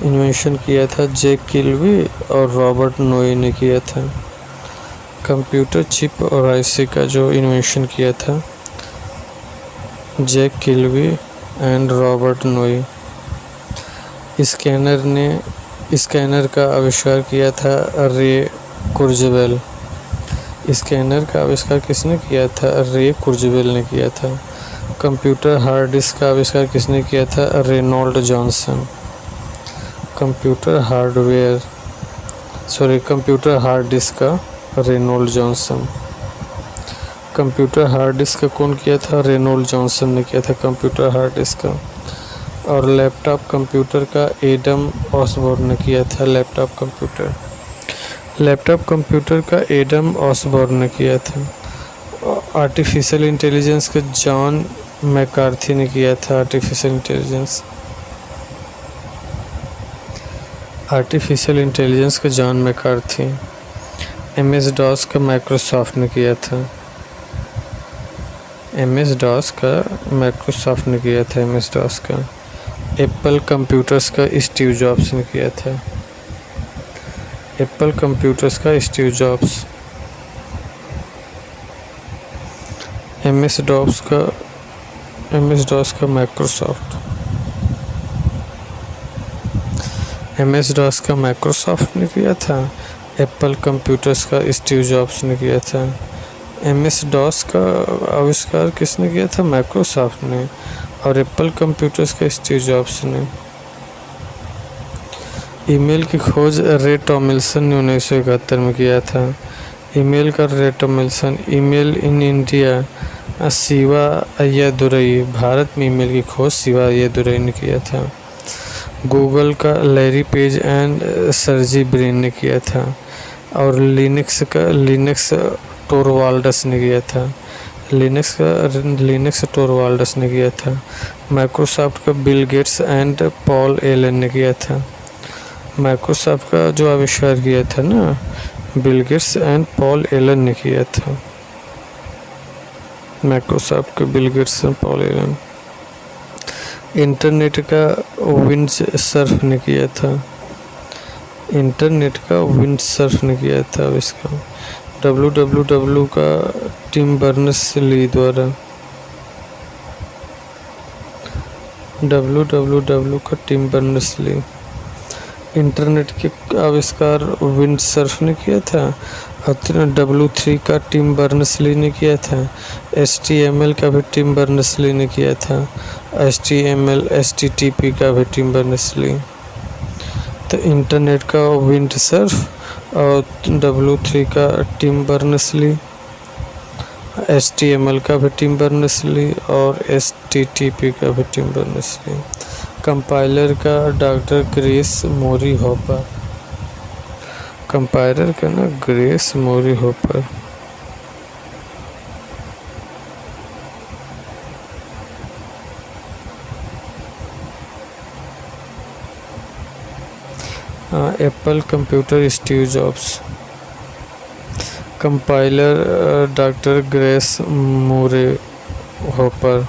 इन्वेंशन किया था जैक किल्बी और रॉबर्ट नोई ने किया था। कंप्यूटर चिप और आईसी का जो इन्वेंशन किया था जैक किल्बी एंड रॉबर्ट नोई। स्कैनर का आविष्कार किया था रे कुर्जवेल। स्कैनर का आविष्कार किसने किया था? रे कुर्जवेल ने किया था। कंप्यूटर हार्ड डिस्क का आविष्कार किसने किया था? Reynold Johnson. Computer hard disk का Reynold Johnson. Computer hard disk का कौन किया था? रेनॉल्ड जॉनसन ने किया था कंप्यूटर हार्ड डिस्क का। और लैपटॉप कंप्यूटर का एडम ऑसबॉर्न ने किया था। लैपटॉप कंप्यूटर का एडम ऑसबॉर्न ने किया था। आर्टिफिशियल इंटेलिजेंस का जॉन मैकार्थी ने किया था। आर्टिफिशियल इंटेलिजेंस का जॉन मैकार्थी। MS DOS का माइक्रोसॉफ्ट ने किया था। MS DOS का एप्पल कंप्यूटर्स का स्टीव जॉब्स ने किया था। एप्पल कंप्यूटर्स का स्टीव जॉब्स। MS DOS का माइक्रोसॉफ्ट। MS DOS का माइक्रोसॉफ्ट ने किया था। एप्पल कंप्यूटर्स का स्टीव जॉब्स ने किया था। MS DOS का आविष्कार किसने किया था? माइक्रोसॉफ्ट ने। और एप्पल कंप्यूटर्स का स्टीव जॉब्स ने। ईमेल की खोज रे टॉमिल्सन ने 1971 में किया था। ईमेल का रे टॉमिल्सन। Email in India Shiva Ayyadurai. Bharat में ईमेल की खोज शिवा अय्यादुरई ने किया था। गूगल का Larry page and Sergey Brin ने किया था। और लिनक्स टोरवाल्ड्स ने किया था। लिनक्स टोरवाल्ड्स ने किया था। माइक्रोसॉफ्ट का Bill Gates and Paul Allen ने किया था। माइक्रोसॉफ्ट का जो आविष्कार किया था ना, Bill Gates and Paul Allen ने किया था। माइक्रोसॉफ्ट का Bill Gates and Paul Allen. Internet का विंडसर्फ ने किया था। इसका www का टिम बर्नर्स-ली द्वारा। www का टिम बर्नर्स-ली। इंटरनेट के आविष्कार विंडसर्फ ने किया था W3 का टिम बर्नर्स-ली ने किया था। HTML का भी टिम बर्नर्स-ली ने किया था। HTML HTTP का भी टिम बर्नर्स-ली। तो इंटरनेट का विंडसर्फ और W3 का टिम बर्नर्स-ली, HTML का भी टिम बर्नर्स-ली और HTTP का भी टिम बर्नर्स-ली। कंपाइलर का doctor Grace Murray Hopper. Compiler का ना Grace Murray Hopper. Apple computer Steve Jobs. Compiler doctor Grace Murray Hopper.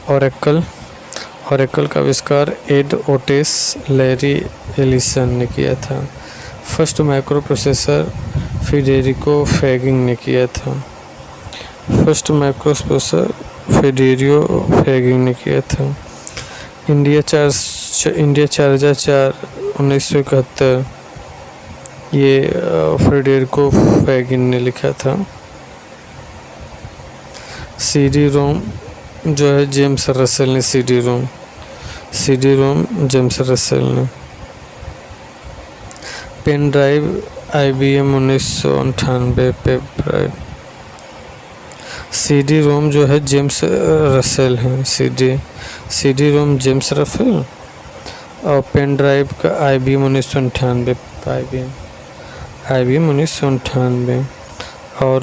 Oracle का आविष्कार एड ओटिस लैरी एलिसन ने किया था। First microprocessor Federico Faggin ने किया था। First microprocessor Federico Faggin ने किया था। इंडिया 4004 1971 ये फेडेरिको फैगिन ने लिखा था। CD रोम जो है जेम्स रसेल ने CD रोम जेम्स रसेल ने। पेन ड्राइव IBM 1998 पे ड्राइव। CD रोम जो है जेम्स रसेल है। CD रोम जेम्स रसेल और पेन ड्राइव का IBM 1998 IBM 1998 और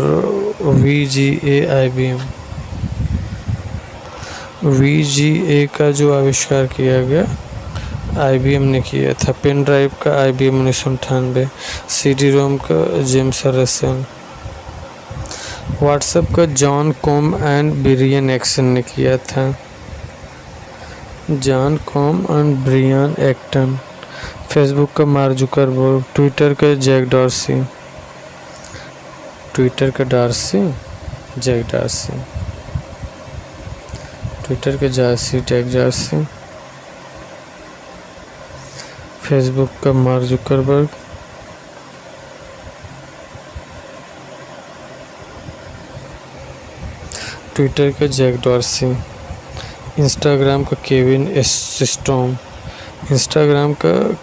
VGA का जो आविष्कार किया गया IBM ने किया था। पेन ड्राइव का IBM 1998, CD रोम का जेम्स रसेल। व्हाट्सएप का Jan Koum and Brian Acton ने किया था। Jan Koum and Brian Acton. Facebook का मार्क जुकरबर्ग। ट्विटर का Jack Dorsey. Jack Dorsey. Facebook का मार्क जुकरबर्ग। ट्विटर का जैक डॉर्सी। इंस्टाग्राम का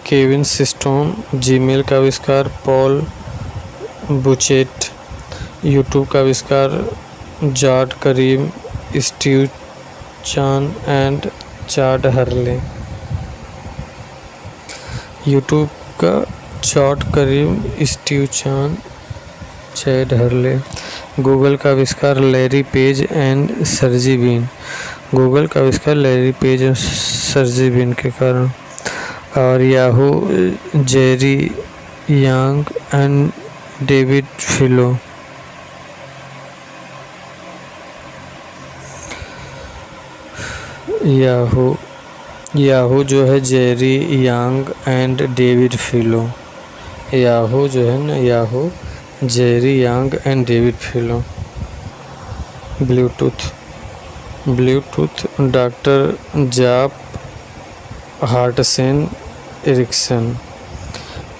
केविन सिस्टोम। जीमेल का आविष्कार पॉल बुचेट। यूट्यूब का आविष्कार Jawed Karim, Steve Chen and Chad Hurley. YouTube का जॉड करीम, स्टीव चान, चैड हर्ले। गूगल का आविष्कार Larry page and सर्जी been. Google का आविष्कार लैरी पेज एंड सर्जी बीन के कारण। और Yahoo Jerry Yang and David फिलो। Yahoo जो है Jerry Yang and David फिलो। Yahoo जो है ना Jerry Yang and David फिलो। Bluetooth doctor जाप हार्टसेन एरिक्सन।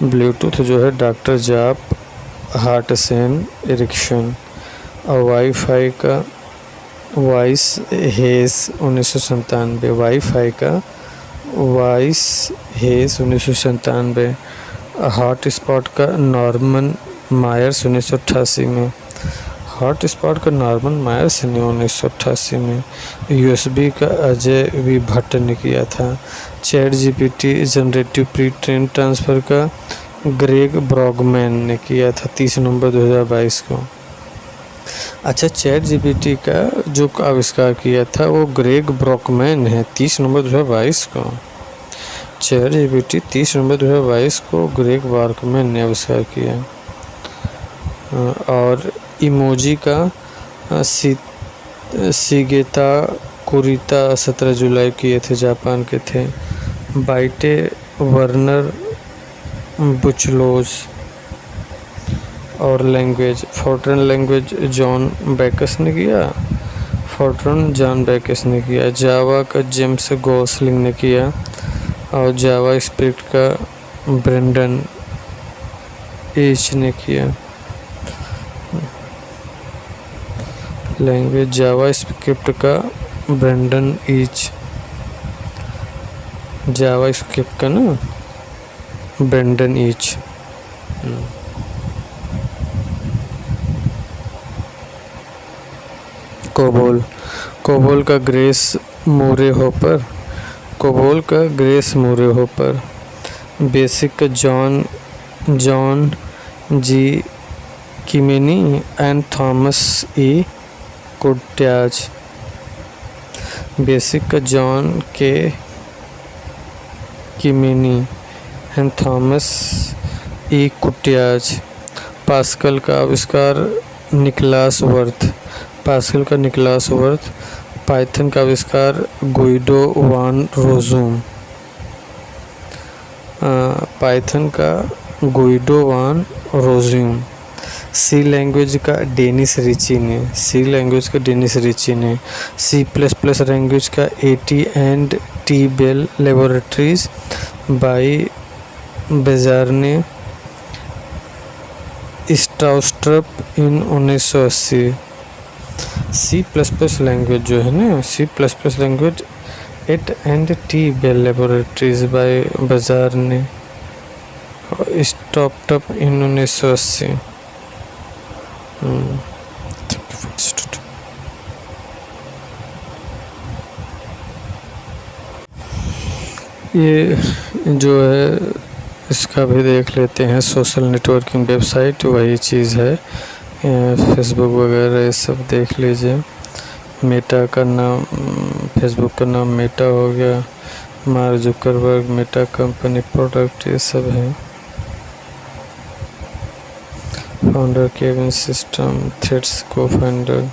ब्लूटूथ जो है डॉक्टर जाप हार्टसेन एरिक्सन। और वाईफाई का वाइस हेस 1997। वाईफाई का वाइस हेस 1997। हॉटस्पॉट का नॉर्मन मायर्स 1988 में। हॉटस्पॉट का नॉर्मन मायर्स ने 1988 में। USB का अजय वी भट्ट ने किया था। Chat GPT generative pre train transfer का ग्रेग ब्रॉगमैन ने किया था 30 नवंबर 2022 को। अच्छा, चैट GPT का जो आविष्कार किया था वो ग्रेग ब्रॉगमैन है 30 नवंबर 2022 को। चैट GPT 30 नवंबर 2022 को ग्रेग ब्रॉगमैन ने आविष्कार किया। और इमोजी का सिगेता कुरिता 17 जुलाई किए थे, जापान के थे। Byte Werner Buchholz. और language Fortran language John Backus ने किया। जावा का जेम्स गोसलिंग ने किया। और जावा स्क्रिप्ट का ब्रेंडन एच ने किया। लैंग्वेज जावा स्क्रिप्ट का ब्रेंडन ईच, जावा स्क्रिप्ट का ना ब्रेंडन ईच। कोबोल, कोबोल का ग्रेस मूरे होपर, कोबोल का ग्रेस मूरे होपर। बेसिक का John G Kemeny and Thomas E Kurtz, BASIC का John K Kemeny and Thomas E कुट्याज। Pascal का आविष्कार Nicklas worth, pascal का Nicklas worth. Python का आविष्कार Guido van Rossum, Python का Guido van Rossum. C language का Dennis Ritchie ने, C language का डेनिस रिची ने। सी प्लस प्लस लैंग्वेज का AT and T Bell Laboratories by Bjarne Stroustrup in 1980। C plus plus language जो है ना, C plus plus language AT and T Bell Laboratories by Bjarne startup इन 1980। ये जो है इसका भी देख लेते हैं। सोशल नेटवर्किंग वेबसाइट वही चीज़ है, फेसबुक वगैरह ये सब देख लीजिए। मेटा का नाम, फेसबुक का नाम मेटा हो गया। Mark Zuckerberg, Meta company product, ये सब है। फाउंडर केविन सिस्टम, थ्रेड्स को founder,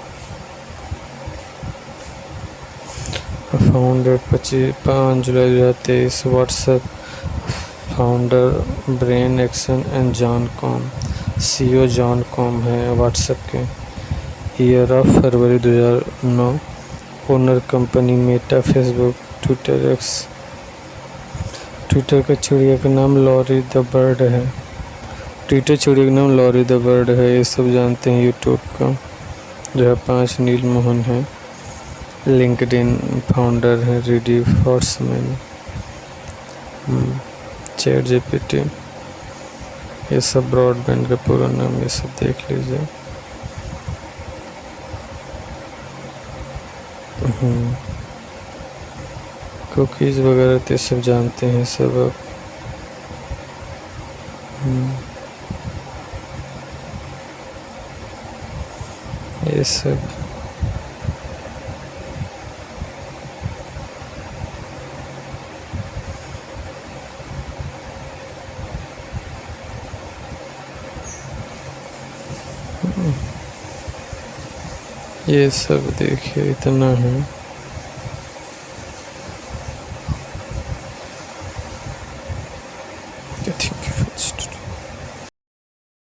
founder 5 July 2023। WhatsApp founder brain action and John com, CEO John com है व्हाट्सएप के। Year of February 2009। Owner company Meta, Facebook, Twitter, x. Twitter का चिड़िया का नाम लॉरी द बर्ड है, Twitter चिड़िया का नाम लॉरी द बर्ड है, ये सब जानते हैं। यूट्यूब का जो है 5 नील मोहन है। लिंक्डइन फाउंडर है रीडी फॉर्समैन। चैट जीपीटी, ये सब ब्रॉडबैंड का पूरा नाम, ये सब देख लीजिए। कुकीज़ वगैरह तो सब जानते हैं सब अब। ये सब ये सब देखिए इतना है। क्या थी?